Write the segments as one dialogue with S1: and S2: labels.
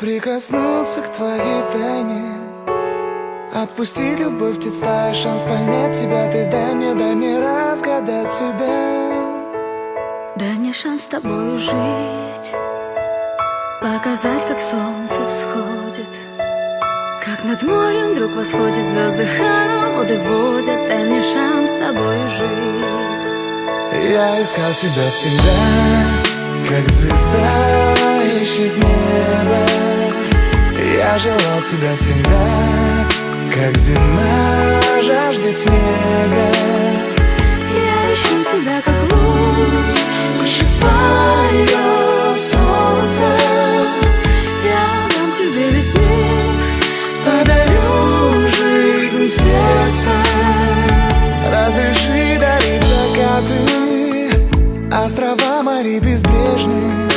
S1: Прикоснуться к твоей тайне, отпустить любовь, представь шанс понять тебя. Ты дай мне разгадать тебя.
S2: Дай мне шанс с тобою жить, показать, как солнце всходит, как над морем вдруг восходит, звезды хороводы водят. Дай мне шанс с тобою жить.
S1: Я искал тебя всегда, как звезда ищет небо. Я желал тебя всегда, как зима жаждет снега.
S2: Я ищу тебя, как луч ищет свое солнце. Я дам тебе весь мир, подарю жизнь сердца.
S1: Разреши дарить закаты, острова, моря безбрежные,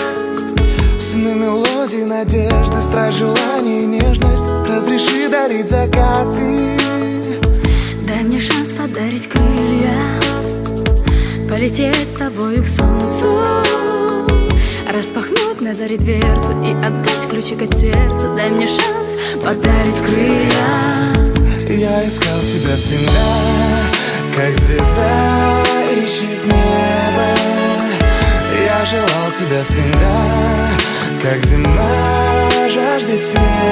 S1: сны, мелодии, надежды, страсть, желание, нежность. Разреши дарить закаты.
S2: Дай мне шанс подарить крылья, полететь с тобою к солнцу, распахнуть на заре дверцу и отдать ключик от сердца. Дай мне шанс подарить крылья.
S1: Я искал тебя всегда, как звезда ищет небо. Я желал тебя всегда, как зима жаждет снега.